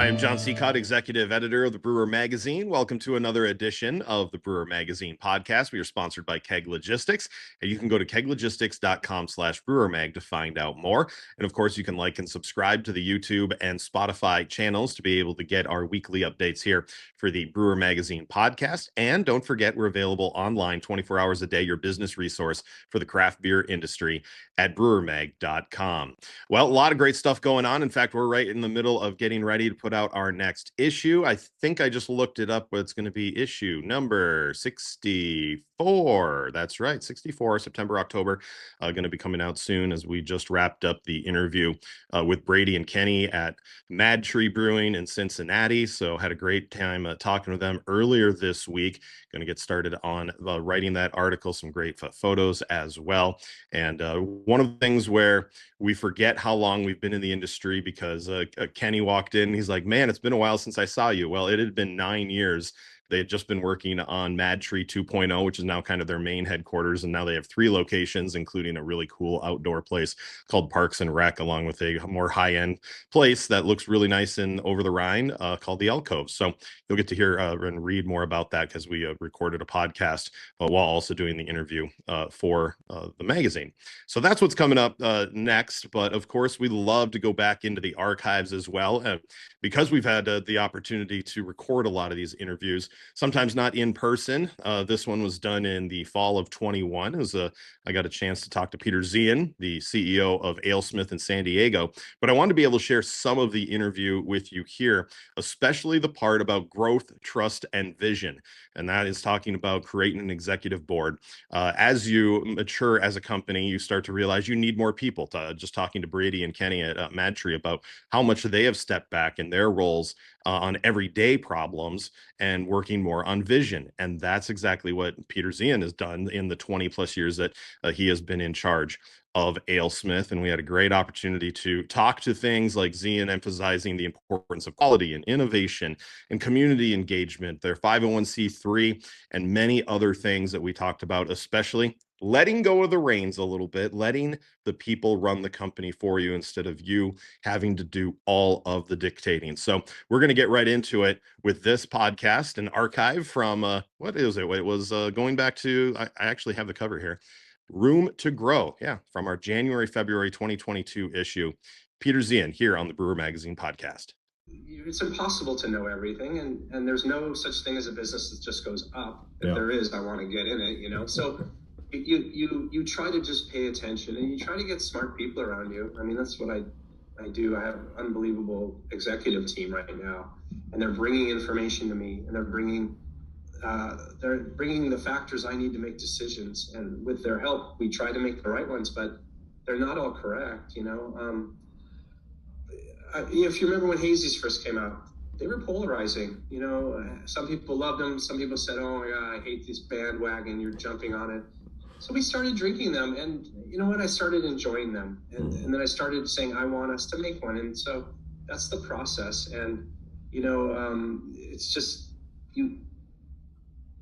I am John Seacott, Executive Editor of the Brewer Magazine. Welcome to another edition of the Brewer Magazine podcast. We are sponsored by Keg Logistics, and you can go to keglogistics.com/brewermag to find out more. And of course, you can like and subscribe to the YouTube and Spotify channels to be able to get our weekly updates here for the Brewer Magazine podcast. And don't forget, we're available online 24 hours a day, your business resource for the craft beer industry at brewermag.com. Well, a lot of great stuff going on. In fact, we're right in the middle of getting ready to put out our next issue. I think I just looked it up, but it's going to be issue number 64. That's right, 64, September, October. Going to be coming out soon, as we just wrapped up the interview with Brady and Kenny at Mad Tree Brewing in Cincinnati. So had a great time talking with them earlier this week. Going to get started on writing that article, some great photos as well. And one of the things where we forget how long we've been in the industry, because Kenny walked in and he's like, man, it's been a while since I saw you. Well, it had been 9 years. They had just been working on Mad Tree 2.0, which is now kind of their main headquarters. And now they have 3 locations, including a really cool outdoor place called Parks and Rec, along with a more high-end place that looks really nice in over the Rhine called the Alcove. So you'll get to hear and read more about that, because we recorded a podcast while also doing the interview for the magazine. So that's what's coming up next. But of course, we love to go back into the archives as well. Because we've had the opportunity to record a lot of these interviews, sometimes not in person. This one was done in the fall of 21. I got a chance to talk to Peter Zien, the CEO of AleSmith in San Diego. But I wanted to be able to share some of the interview with you here, especially the part about growth, trust, and vision. And that is talking about creating an executive board. As you mature as a company, you start to realize you need more people. Just talking to Brady and Kenny at Mad Tree about how much they have stepped back in their roles on everyday problems and working more on vision. And that's exactly what Peter Zien has done in the 20 plus years that he has been in charge of AleSmith. And we had a great opportunity to talk to things like Zien emphasizing the importance of quality and innovation and community engagement, their 501c3, and many other things that we talked about, especially letting go of the reins a little bit, letting the people run the company for you instead of you having to do all of the dictating. So we're going to get right into it with this podcast, an archive from, what is it? It was going back to, I actually have the cover here, Room to Grow. Yeah, from our January, February 2022 issue. Peter Zien here on the Brewer Magazine podcast. It's impossible to know everything, and there's no such thing as a business that just goes up. If there is, I want to get in it, So you try to just pay attention, and you try to get smart people around you. I mean, that's what I do. I have an unbelievable executive team right now, and they're bringing information to me, and they're bringing the factors I need to make decisions. And with their help, we try to make the right ones, but they're not all correct. If you remember when Hazy's first came out, they were polarizing. Some people loved them. Some people said, oh my God, I hate this bandwagon. You're jumping on it. So we started drinking them, and you know what? I started enjoying them. And then I started saying, I want us to make one. And so that's the process. And, it's just,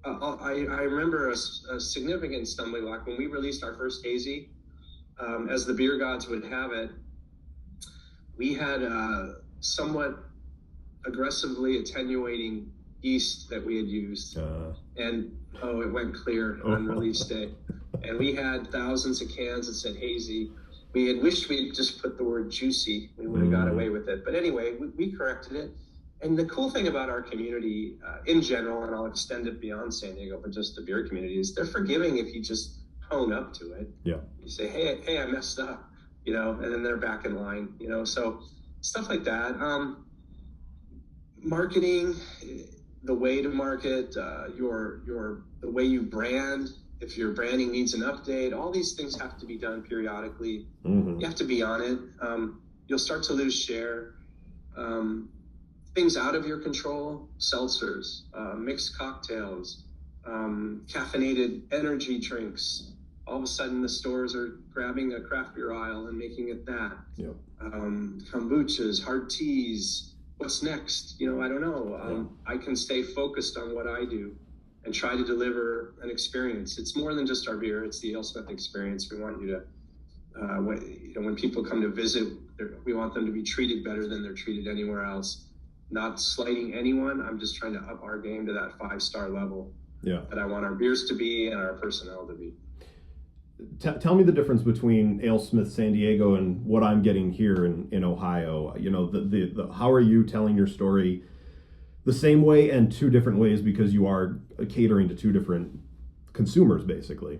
I remember a significant stumbling block when we released our first Hazy. As the beer gods would have it, we had somewhat aggressively attenuating yeast that we had used. And it went clear on release day. And we had thousands of cans that said Hazy. We had wished we'd just put the word juicy. We would have got away with it. But anyway, we corrected it. And the cool thing about our community in general, and I'll extend it beyond San Diego, but just the beer community, is they're forgiving if you just own up to it. Yeah. You say, hey, I messed up, and then they're back in line, so stuff like that. Marketing, the way to market, the way you brand, if your branding needs an update, all these things have to be done periodically. You have to be on it. You'll start to lose share. Things out of your control, seltzers, mixed cocktails, caffeinated energy drinks. All of a sudden the stores are grabbing a craft beer aisle and making it that. Yep. Kombuchas, hard teas, what's next? I don't know. I can stay focused on what I do and try to deliver an experience. It's more than just our beer. It's the AleSmith experience. We want you to, when people come to visit, we want them to be treated better than they're treated anywhere else. not slighting anyone. I'm just trying to up our game to that 5-star level that I want our beers to be and our personnel to be. Tell me the difference between AleSmith San Diego and what I'm getting here in Ohio. You know, the how are you telling your story the same way and two different ways, because you are catering to two different consumers, basically?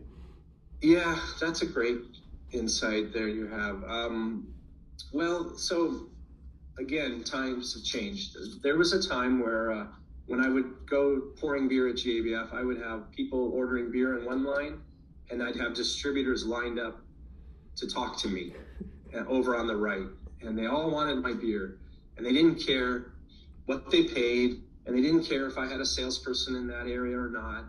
Yeah, that's a great insight there you have. Well, so again, times have changed. There was a time where when I would go pouring beer at GABF, I would have people ordering beer in one line, and I'd have distributors lined up to talk to me over on the right. And they all wanted my beer, and they didn't care what they paid, and they didn't care if I had a salesperson in that area or not.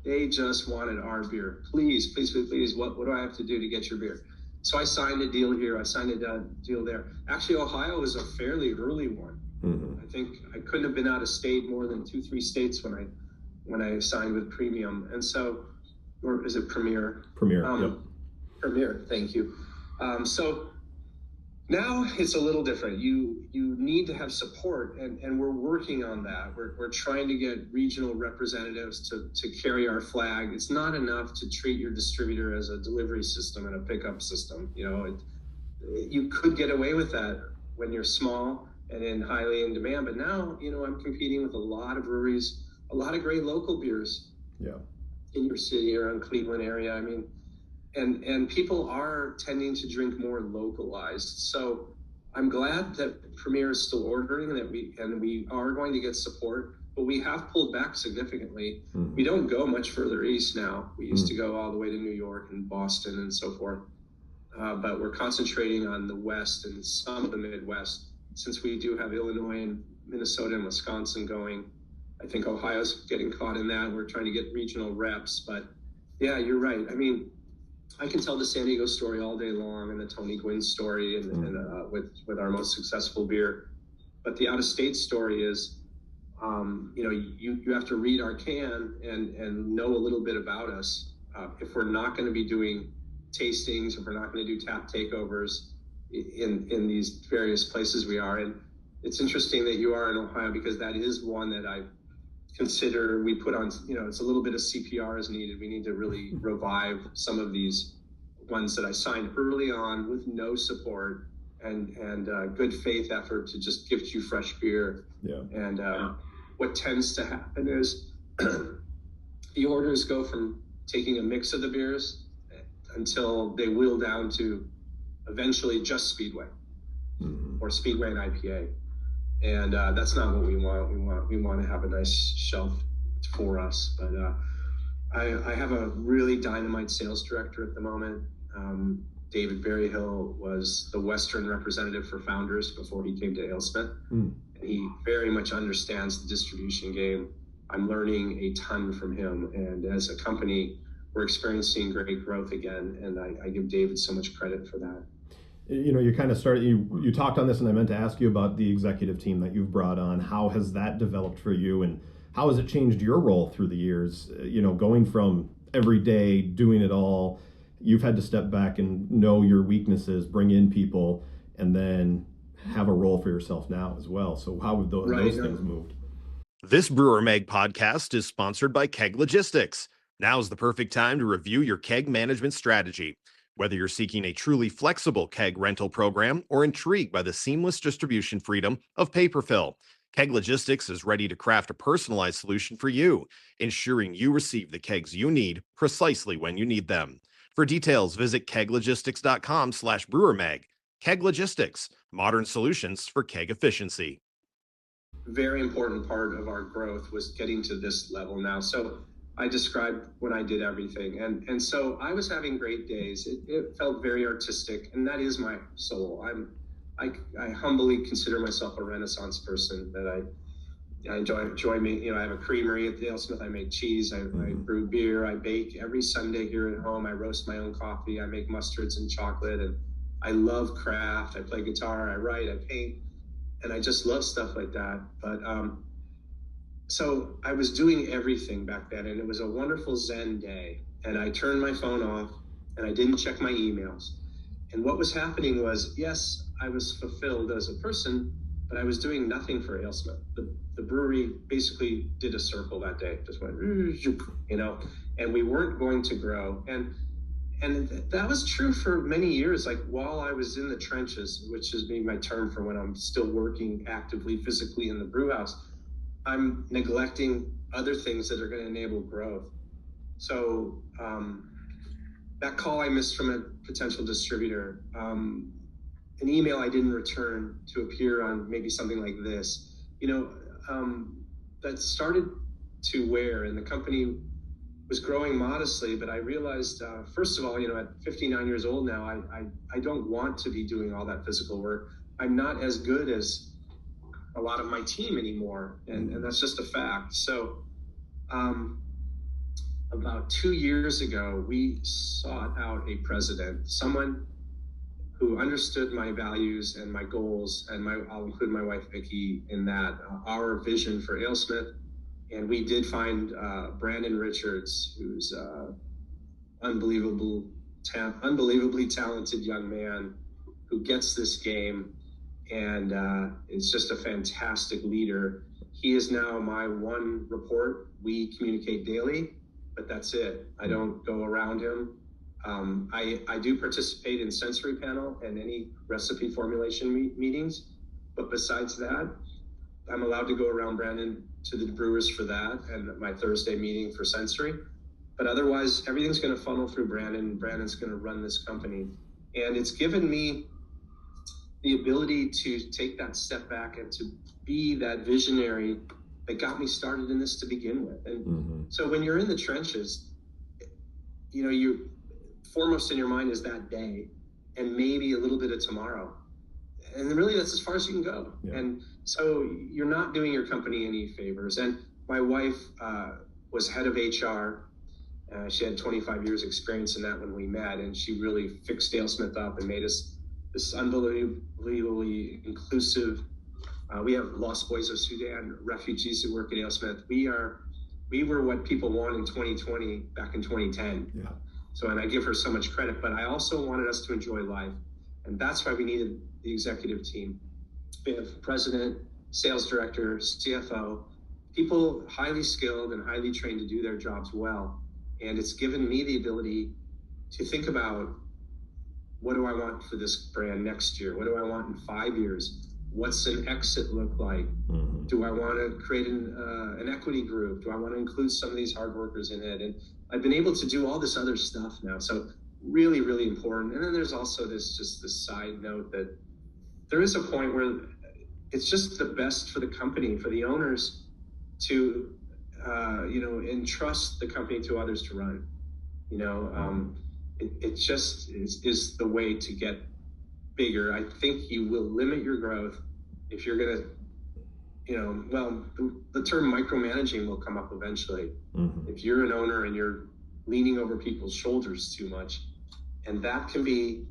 They just wanted our beer. Please, please, please, please, what do I have to do to get your beer? So I signed a deal here. I signed a deal there. Actually, Ohio was a fairly early one. I think I couldn't have been out of state more than 2-3 states when I signed with Premium. And so, or is it Premier? Premier, yep. Premier, thank you. So now it's a little different. You need to have support, and we're working on that. We're trying to get regional representatives to carry our flag. It's not enough to treat your distributor as a delivery system and a pickup system. You know, you could get away with that when you're small and highly in demand. But now, you know, I'm competing with a lot of breweries, a lot of great local beers. Yeah. In your city or in Cleveland area. I mean, and people are tending to drink more localized. So I'm glad that Premier is still ordering and we are going to get support, but we have pulled back significantly. We don't go much further east now. We used to go all the way to New York and Boston and so forth. But we're concentrating on the West and some of the Midwest, since we do have Illinois and Minnesota and Wisconsin going. I think Ohio's getting caught in that. We're trying to get regional reps, but yeah, you're right. I mean, I can tell the San Diego story all day long, and the Tony Gwynn story, and with our most successful beer. But the out-of-state story is, you know, you have to read our can and know a little bit about us. If we're not going to be doing tastings, if we're not going to do tap takeovers in these various places we are. And it's interesting that you are in Ohio, because that is one that I consider we put on, you know, it's a little bit of CPR is needed. We need to really revive some of these ones that I signed early on with no support and good faith effort to just give you fresh beer. Yeah. And what tends to happen is the orders go from taking a mix of the beers until they whittle down to eventually just Speedway or Speedway and IPA. And that's not what we want. We want to have a nice shelf for us. But I have a really dynamite sales director at the moment. David Berryhill was the Western representative for Founders before he came to AleSmith. And he very much understands the distribution game. I'm learning a ton from him. And as a company, we're experiencing great growth again. And I give David so much credit for that. You know, you kind of started, you talked on this, and I meant to ask you about the executive team that you've brought on. How has that developed for you, and how has it changed your role through the years? You know, going from every day doing it all, you've had to step back and know your weaknesses, bring in people, and then have a role for yourself now as well. So how have those things moved? This Brewer Mag podcast is sponsored by Keg Logistics. Now is the perfect time to review your keg management strategy. Whether you're seeking a truly flexible keg rental program or intrigued by the seamless distribution freedom of paper fill, Keg Logistics is ready to craft a personalized solution for you, ensuring you receive the kegs you need precisely when you need them. For details, visit keglogistics.com/brewermag. Keg Logistics, modern solutions for keg efficiency. Very important part of our growth was getting to this level now. So I described when I did everything. And so I was having great days. It felt very artistic, and that is my soul. I humbly consider myself a Renaissance person, that I enjoy me. You know, I have a creamery at the AleSmith. I make cheese. I brew beer. I bake every Sunday here at home. I roast my own coffee. I make mustards and chocolate. And I love craft. I play guitar. I write. I paint. And I just love stuff like that. But so I was doing everything back then, and it was a wonderful Zen day. And I turned my phone off, and I didn't check my emails. And what was happening was, yes, I was fulfilled as a person, but I was doing nothing for AleSmith. The brewery basically did a circle that day, just went, and we weren't going to grow. And that was true for many years. Like while I was in the trenches, which is maybe my term for when I'm still working actively, physically in the brew house, I'm neglecting other things that are going to enable growth. So that call I missed from a potential distributor, an email I didn't return to appear on maybe something like this, that started to wear, and the company was growing modestly, but I realized, first of all, at 59 years old now, I don't want to be doing all that physical work. I'm not as good as a lot of my team anymore, and that's just a fact. So about 2 years ago, we sought out a president, someone who understood my values and my goals, and I'll include my wife, Vicki, in that, our vision for AleSmith. And we did find Brandon Richards, who's unbelievably talented young man who gets this game and is just a fantastic leader. He is now my one report. We communicate daily, but that's it. I don't go around him. I do participate in sensory panel and any recipe formulation meetings, but besides that, I'm allowed to go around Brandon to the brewers for that and my Thursday meeting for sensory. But otherwise, everything's going to funnel through Brandon. Brandon's going to run this company. And it's given me the ability to take that step back and to be that visionary that got me started in this to begin with. And so when you're in the trenches, you foremost in your mind is that day and maybe a little bit of tomorrow. And really that's as far as you can go. Yeah. And so you're not doing your company any favors. And my wife was head of HR. She had 25 years experience in that when we met, and she really fixed AleSmith up and made us this unbelievably inclusive. We have Lost Boys of Sudan, refugees who work at AleSmith. We were what people want in 2020 back in 2010. Yeah. So, and I give her so much credit, but I also wanted us to enjoy life. And that's why we needed the executive team. We have president, sales director, CFO, people highly skilled and highly trained to do their jobs well. And it's given me the ability to think about, what do I want for this brand next year? What do I want in 5 years? What's an exit look like? Do I want to create an equity group? Do I want to include some of these hard workers in it? And I've been able to do all this other stuff now. So really, really important. And then there's also this side note that there is a point where it's just the best for the company, for the owners to, entrust the company to others to run. It just is the way to get bigger. I think you will limit your growth if you're going to, the term micromanaging will come up eventually. If you're an owner and you're leaning over people's shoulders too much, and that can be,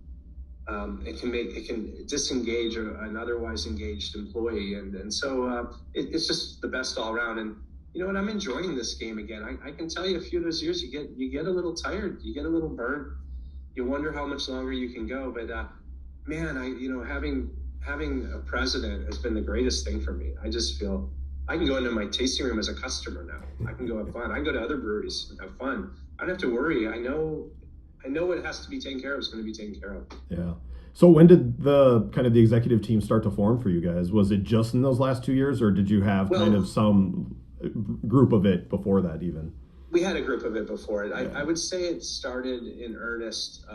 it can disengage an otherwise engaged employee. And so it's just the best all around. And you know what, I'm enjoying this game again. I can tell you a few of those years, you get a little tired, you get a little burnt, you wonder how much longer you can go. But having a president has been the greatest thing for me. I just feel I can go into my tasting room as a customer now. I can go have fun. I can go to other breweries and have fun. I don't have to worry. I know what has to be taken care of is going to be taken care of. Yeah. So when did the executive team start to form for you guys? Was it just in those last 2 years, or did you have some group of it before that even? We had a group of it before it. I would say it started in earnest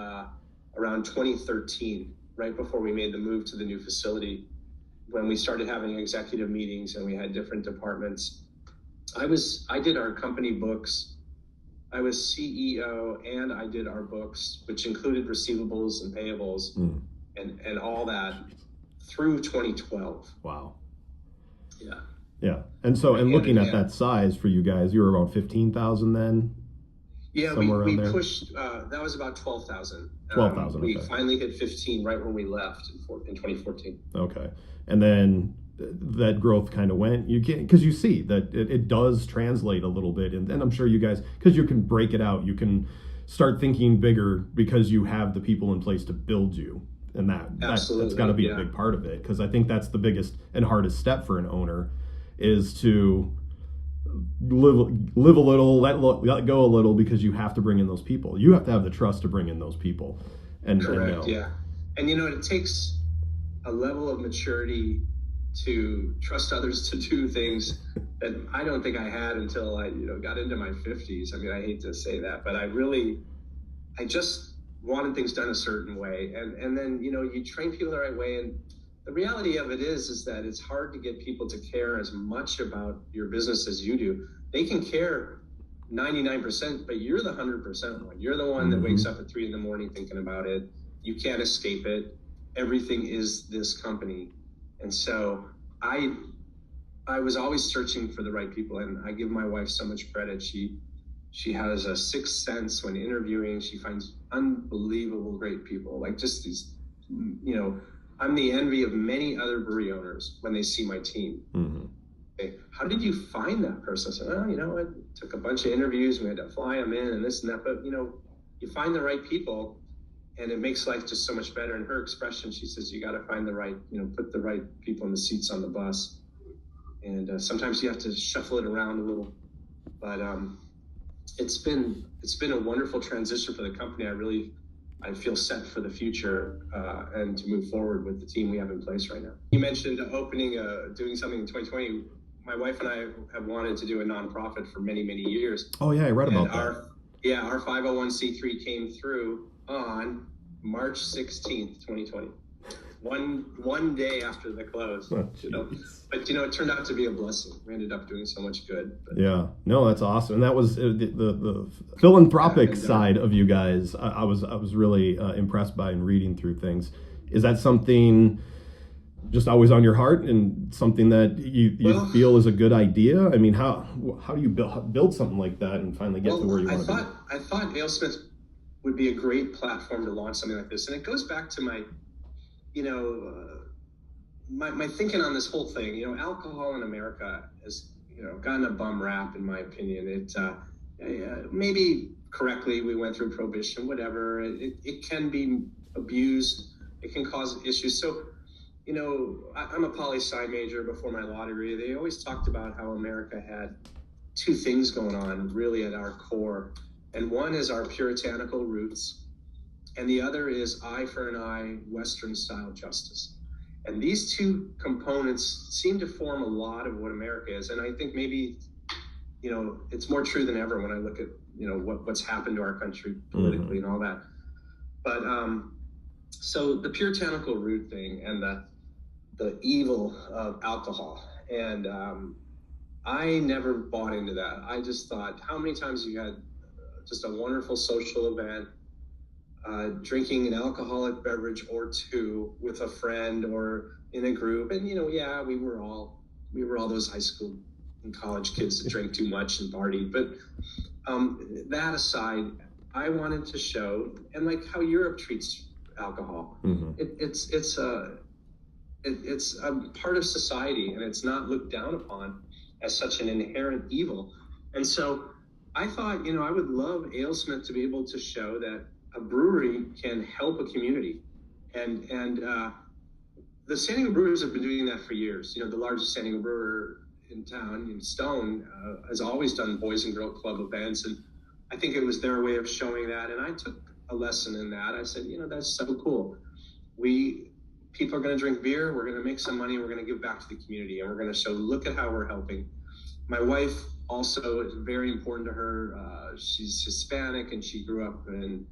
around 2013, right before we made the move to the new facility, when we started having executive meetings and we had different departments. I did our company books. I was CEO and I did our books, which included receivables and payables and all that through 2012. Wow. Yeah. Yeah. And so, and looking at that size for you guys, you were around 15,000 then? Yeah, we pushed, that was about 12,000. 12,000, We finally hit 15 right when we left in 2014. Okay. And then that growth kind of went, because you see that it does translate a little bit. And I'm sure you guys, because you can break it out, you can start thinking bigger because you have the people in place to build you. And that's Absolutely, got to be yeah. a big part of it, because I think that's the biggest and hardest step for an owner, is to live a little, let go a little, because you have to bring in those people. You have to have the trust to bring in those people. Correct, yeah. And it takes a level of maturity to trust others to do things that I don't think I had until I got into my 50s. I mean, I hate to say that, but I just wanted things done a certain way, and then you train people the right way. And the reality of it is that it's hard to get people to care as much about your business as you do. They can care 99%, but you're the 100% one. You're the one that wakes up at 3 a.m. thinking about it. You can't escape it. Everything is this company. And so I was always searching for the right people, and I give my wife so much credit. She has a sixth sense when interviewing. She finds unbelievable great people, like just these, I'm the envy of many other brewery owners when they see my team. Okay, how did you find that person? I said, well, it took a bunch of interviews. We had to fly them in and this and that. But, you find the right people, and it makes life just so much better. And her expression, she says, you got to find the right, put the right people in the seats on the bus. And sometimes you have to shuffle it around a little. But it's been a wonderful transition for the company. I feel set for the future and to move forward with the team we have in place right now. You mentioned doing something in 2020. My wife and I have wanted to do a nonprofit for many, many years. Oh yeah, I read about that. Our 501c3 came through on March 16th, 2020. One day after the close. Oh, but it turned out to be a blessing. We ended up doing so much good. Yeah, no, that's awesome. And that was the philanthropic side of you guys. I was really impressed by in reading through things. Is that something just always on your heart, and something that you feel is a good idea? I mean, how do you build something like that and finally get to where you want to be? I thought AleSmith would be a great platform to launch something like this, and it goes back to my my thinking on this whole thing. Alcohol in America has gotten a bum rap, in my opinion. It maybe correctly, we went through prohibition, whatever. It can be abused. It can cause issues. So I'm a poli-sci major before my law degree. They always talked about how America had two things going on really at our core, and one is our puritanical roots, and the other is eye for an eye, Western style justice. And these two components seem to form a lot of what America is. And I think maybe, it's more true than ever when I look at, what's happened to our country politically and all that. But so the puritanical root thing and the evil of alcohol. And I never bought into that. I just thought, how many times you had just a wonderful social event, drinking an alcoholic beverage or two with a friend or in a group, and we were all those high school and college kids that drank too much and partied. But that aside, I wanted to show, and like how Europe treats alcohol, it's a part of society, and it's not looked down upon as such an inherent evil. And so I thought, I would love AleSmith to be able to show that a brewery can help a community. And the San Diego Brewers have been doing that for years. The largest San Diego brewer in town, in Stone, has always done Boys and Girl Club events. And I think it was their way of showing that. And I took a lesson in that. I said, that's so cool. People are going to drink beer. We're going to make some money. We're going to give back to the community. And we're going to show, look at how we're helping. My wife also is very important to her. She's Hispanic, and she grew up in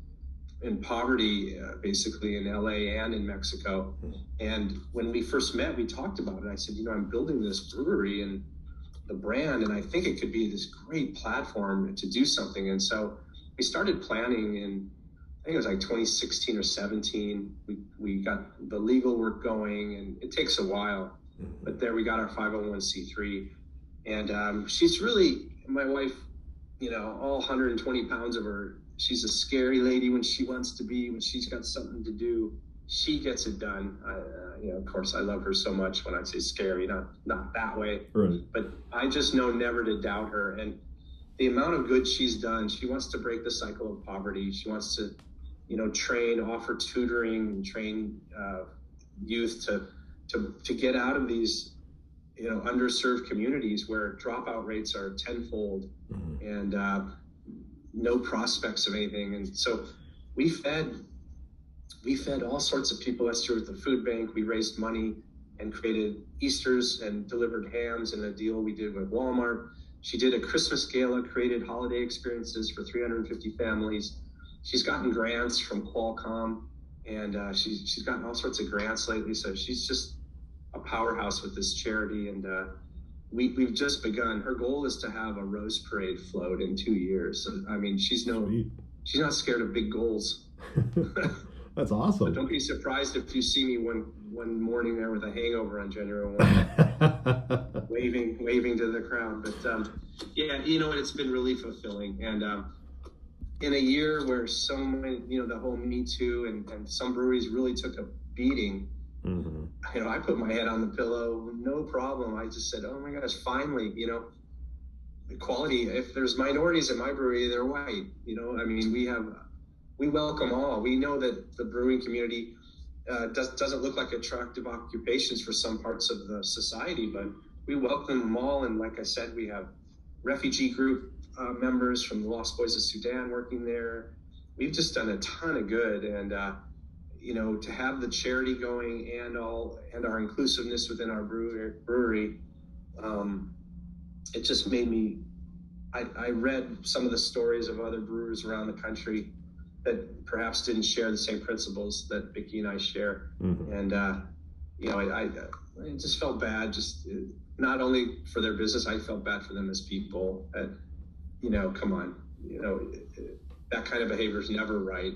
poverty, basically in LA and in Mexico. And when we first met, we talked about it. I said, I'm building this brewery and the brand, and I think it could be this great platform to do something. And so we started planning in, I think it was like 2016 or 17. We got the legal work going, and it takes a while, but there we got our 501c3. And she's really, my wife, all 120 pounds of her, she's a scary lady when she wants to be. When she's got something to do, she gets it done. Of course, I love her so much. When I say scary, not that way, right. But I just know never to doubt her. And the amount of good she's done, she wants to break the cycle of poverty. She wants to, offer tutoring, and train youth to get out of these, underserved communities where dropout rates are tenfold and no prospects of anything. And so we fed all sorts of people. That's true with the food bank. We raised money and created Easters and delivered hams in a deal we did with Walmart. She did a Christmas gala, created holiday experiences for 350 families. She's gotten grants from Qualcomm, and she's gotten all sorts of grants lately. So she's just a powerhouse with this charity. And we've just begun. Her goal is to have a Rose Parade float in 2 years. So, I mean, she's not scared of big goals. That's awesome. But don't be surprised if you see me one morning there with a hangover on January 1, waving to the crowd. But it's been really fulfilling. And in a year where so many, the whole Me Too and some breweries really took a beating, I put my head on the pillow, no problem. I just said, oh my gosh, finally, equality. If there's minorities in my brewery, they're white. We welcome all. We know that the brewing community doesn't look like attractive occupations for some parts of the society, but we welcome them all. And like I said, we have refugee group members from the Lost Boys of Sudan working there. We've just done a ton of good. And, to have the charity going and our inclusiveness within our brewery, it just made me, I read some of the stories of other brewers around the country that perhaps didn't share the same principles that Vicki and I share. And, I just felt bad, not only for their business, I felt bad for them as people. Come on, that kind of behavior is never right.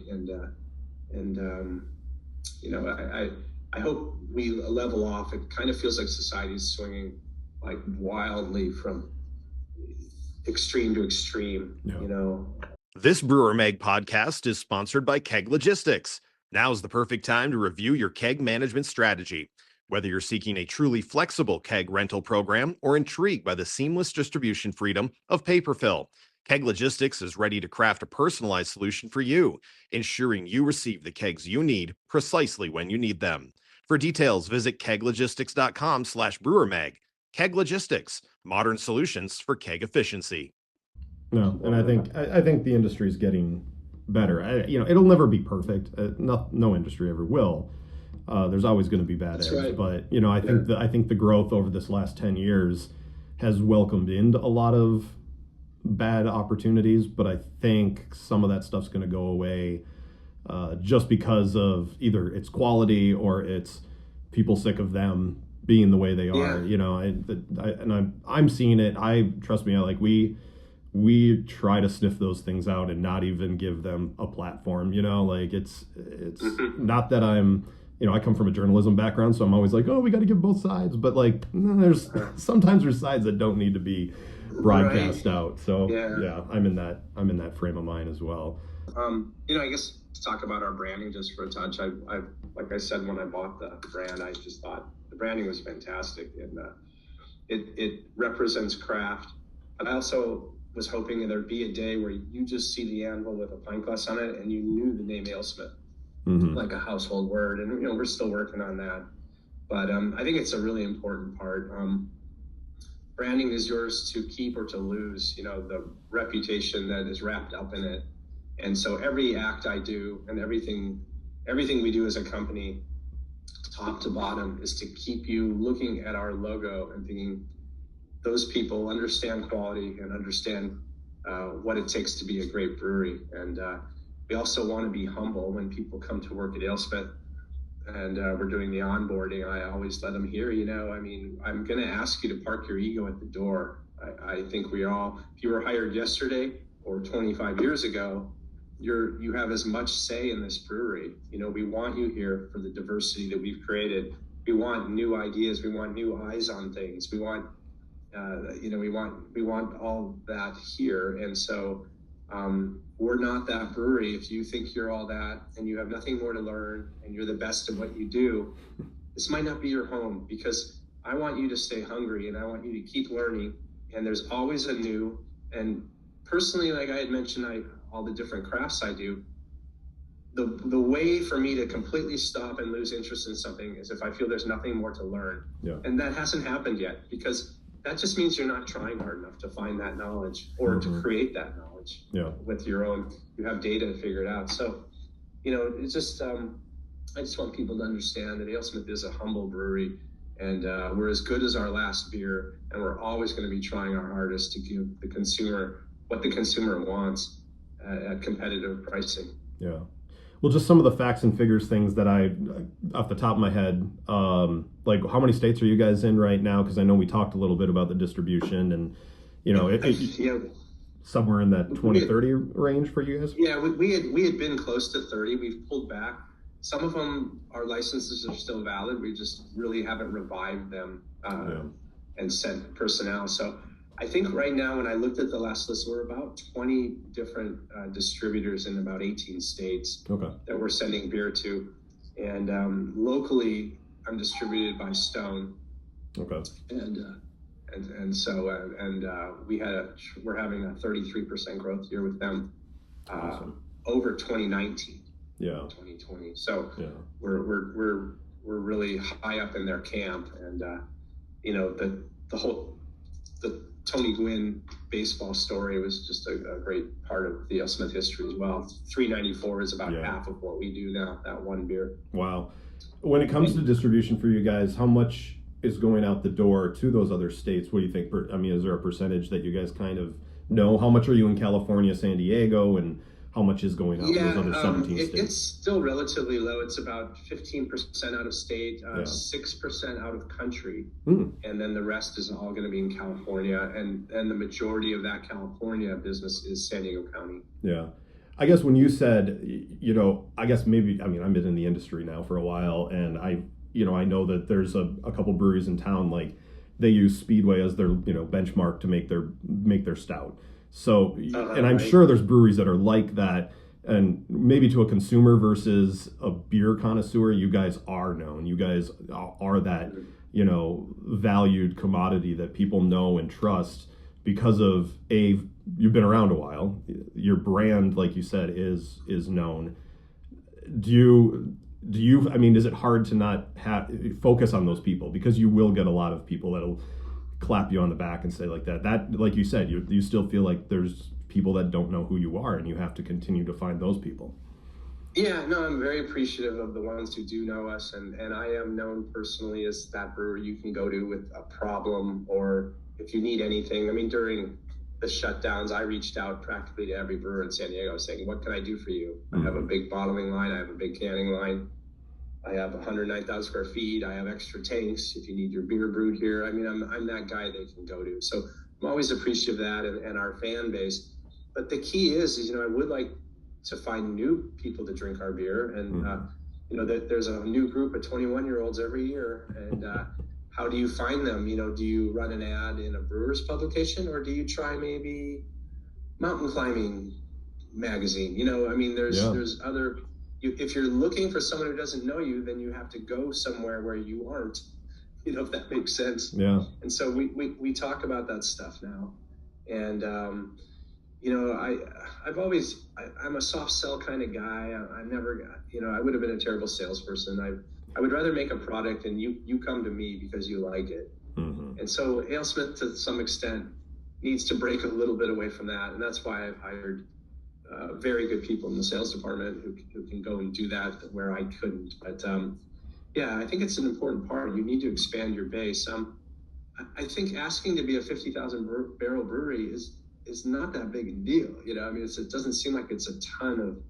I hope we level off. It kind of feels like society is swinging like wildly from extreme to extreme, This Brewer Mag podcast is sponsored by Keg Logistics. Now's the perfect time to review your keg management strategy. Whether you're seeking a truly flexible keg rental program or intrigued by the seamless distribution freedom of paper fill, Keg Logistics is ready to craft a personalized solution for you, ensuring you receive the kegs you need precisely when you need them. For details, visit keglogistics.com/brewermag. Keg Logistics, modern solutions for keg efficiency. No, and I think the industry is getting better. It'll never be perfect. No industry ever will. There's always going to be bad eggs, right. But I think the growth over this last 10 years has welcomed into a lot of bad opportunities. But I think some of that stuff's going to go away just because of either its quality or it's people sick of them being the way they are. I'm seeing it. Trust me. We try to sniff those things out and not even give them a platform, it's not that I come from a journalism background, so I'm always like, oh, we got to give both sides. But there's sides that don't need to be broadcast out. So I'm in that frame of mind as well. I guess to talk about our branding just for a touch, I like I said, when I bought the brand, I just thought the branding was fantastic and it represents craft. But I also was hoping there'd be a day where you just see the anvil with a pint glass on it and you knew the name AleSmith, like a household word. And, we're still working on that. But I think it's a really important part. Branding is yours to keep or to lose, the reputation that is wrapped up in it. And so every act I do and everything we do as a company, top to bottom, is to keep you looking at our logo and thinking, those people understand quality and understand what it takes to be a great brewery. And we also want to be humble when people come to work at AleSmith and we're doing the onboarding. I always let them hear, I'm going to ask you to park your ego at the door. I think if you were hired yesterday or 25 years ago, you have as much say in this brewery. We want you here for the diversity that we've created. We want new ideas. We want new eyes on things. We want we want all that here. And so we're not that brewery. If you think you're all that and you have nothing more to learn and you're the best at what you do, this might not be your home, because I want you to stay hungry and I want you to keep learning. And there's always a new, and personally, like I had mentioned, all the different crafts I do, the way for me to completely stop and lose interest in something is if I feel there's nothing more to learn. Yeah. And that hasn't happened yet, because that just means you're not trying hard enough to find that knowledge or to create that knowledge with your own. You have data to figure it out. So, it's just, I just want people to understand that AleSmith is a humble brewery, and we're as good as our last beer, and we're always going to be trying our hardest to give the consumer what the consumer wants at competitive pricing. Yeah. Well, just some of the facts and figures, things that I, off the top of my head, like how many states are you guys in right now? Because I know we talked a little bit about the distribution, and somewhere in that 20-30 range for you guys. Yeah, we had been close to 30. We've pulled back. Some of them, our licenses are still valid. We just really haven't revived them and sent personnel. So I think right now, when I looked at the last list, we're about 20 different distributors in about 18 states that we're sending beer to. And locally, I'm distributed by Stone. Okay. And so we're having a 33% growth year with them over 2019. Yeah. 2020. So we're really high up in their camp, and the Tony Gwynn baseball story was just a great part of the AleSmith history as well. 394 is about half of what we do now, that one beer. Wow. When it comes to distribution for you guys, how much is going out the door to those other states? What do you think? Is there a percentage that you guys kind of know? How much are you in California, San Diego, and how much is going out to those other 17 states? It's still relatively low. It's about 15% out of state, 6% out of country, and then the rest is all going to be in California. And the majority of that California business is San Diego County. Yeah. I guess when you said, I've been in the industry now for a while, and I know that there's a couple breweries in town, like they use Speedway as their, benchmark to make their stout. So, and I'm sure there's breweries that are like that, and maybe to a consumer versus a beer connoisseur, you guys are known. You guys are that, valued commodity that people know and trust because of you've been around a while. Your brand, like you said, is known. Do you, is it hard to not focus on those people? Because you will get a lot of people that'll clap you on the back and say like that, like you said, you still feel like there's people that don't know who you are, and you have to continue to find those people. Yeah, no, I'm very appreciative of the ones who do know us, and I am known personally as that brewer you can go to with a problem, or if you need anything. During the shutdowns, I reached out practically to every brewer in San Diego saying, what can I do for you? I have a big bottling line, I have a big canning line, I have 109,000 square feet. I have extra tanks if you need your beer brewed here. I'm that guy they can go to. So I'm always appreciative of that and our fan base. But the key is I would like to find new people to drink our beer. And, there's a new group of 21-year-olds every year. And how do you find them? Do you run an ad in a brewer's publication, or do you try maybe mountain climbing magazine? There's other... If you're looking for someone who doesn't know you, then you have to go somewhere where you aren't, if that makes sense. Yeah. And so we talk about that stuff now. And, I'm a soft sell kind of guy. I would have been a terrible salesperson. I would rather make a product and you come to me because you like it. Mm-hmm. And so AleSmith, to some extent, needs to break a little bit away from that. And that's why I've hired very good people in the sales department who can go and do that where I couldn't. But I think it's an important part. You need to expand your base. I think asking to be a 50,000 barrel brewery is not that big a deal. It doesn't seem like it's a ton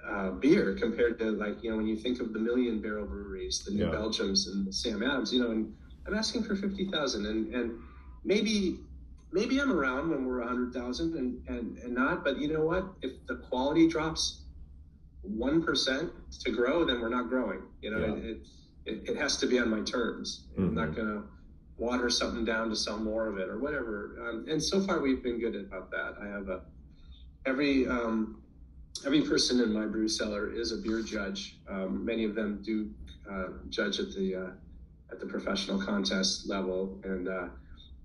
of beer compared to when you think of the 1 million barrel breweries, the New Belgiums and the Sam Adams. And I'm asking for 50,000, and maybe I'm around when we're 100,000 and not, but you know what? If the quality drops 1% to grow, then we're not growing. It has to be on my terms. Mm-hmm. I'm not going to water something down to sell more of it or whatever. And so far we've been good about that. I have every person in my brew cellar is a beer judge. Many of them do judge at the professional contest level, and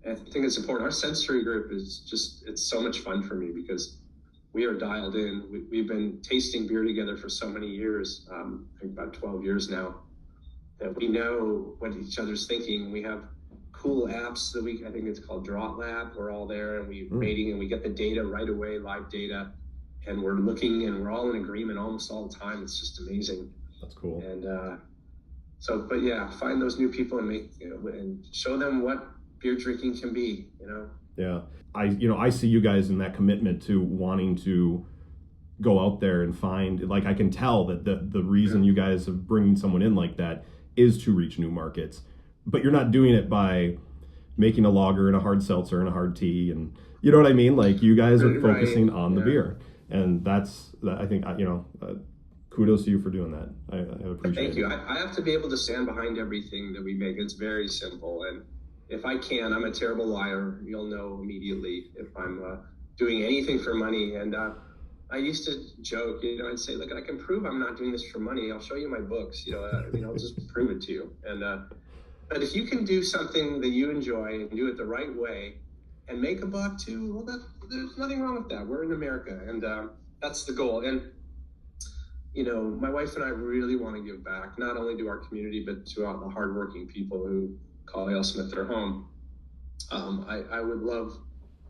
I think it's important. Our sensory group is it's so much fun for me because we are dialed in. We've been tasting beer together for so many years, I think about 12 years now, that we know what each other's thinking. We have cool apps that I think it's called Draught Lab. We're all there and we're rating and we get the data right away, live data, and we're looking and we're all in agreement almost all the time. It's just amazing. That's cool. And but yeah, find those new people and and show them what beer drinking can be, Yeah. I see you guys in that commitment to wanting to go out there and find, like, I can tell that the reason you guys are bringing someone in like that is to reach new markets, but you're not doing it by making a lager and a hard seltzer and a hard tea. And you know what I mean? Like, you guys are focusing on the beer, and that's, I think, kudos to you for doing that. I appreciate it. Thank you. I have to be able to stand behind everything that we make. It's very simple. And if I can, I'm a terrible liar. You'll know immediately if I'm doing anything for money. And I used to joke, I'd say, look, I can prove I'm not doing this for money. I'll show you my books, I'll just prove it to you. And but if you can do something that you enjoy and do it the right way and make a buck too, well, there's nothing wrong with that. We're in America, and that's the goal. And my wife and I really want to give back, not only to our community, but to all the hardworking people who call AleSmith their home. I would love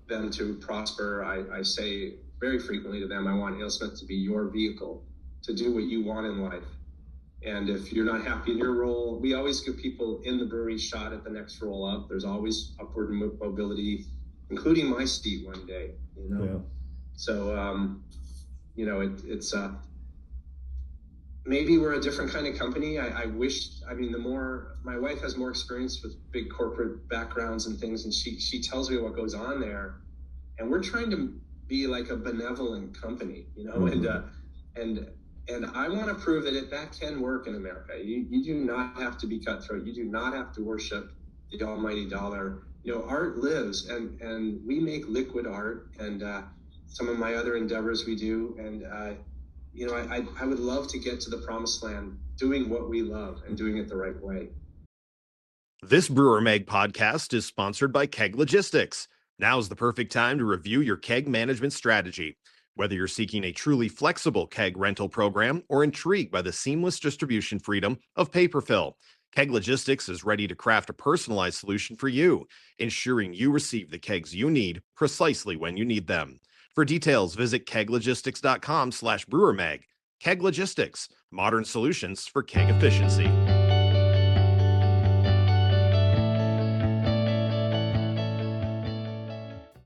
them to prosper. I say very frequently to them, I want AleSmith to be your vehicle to do what you want in life. And if you're not happy in your role, we always give people in the brewery shot at the next roll up. There's always upward mobility, including my seat one day, Yeah. So, it's maybe we're a different kind of company. I wish, my wife has more experience with big corporate backgrounds and things, and she tells me what goes on there. And we're trying to be like a benevolent company, and I want to prove that can work in America. You do not have to be cutthroat. You do not have to worship the almighty dollar. Art lives, and we make liquid art, and some of my other endeavors we do. And, I would love to get to the promised land doing what we love and doing it the right way. This Brewer Mag podcast is sponsored by Keg Logistics. Now's the perfect time to review your keg management strategy. Whether you're seeking a truly flexible keg rental program or intrigued by the seamless distribution freedom of paper fill, Keg Logistics is ready to craft a personalized solution for you, ensuring you receive the kegs you need precisely when you need them. For details, visit keglogistics.com/brewermag. Keg Logistics, modern solutions for keg efficiency.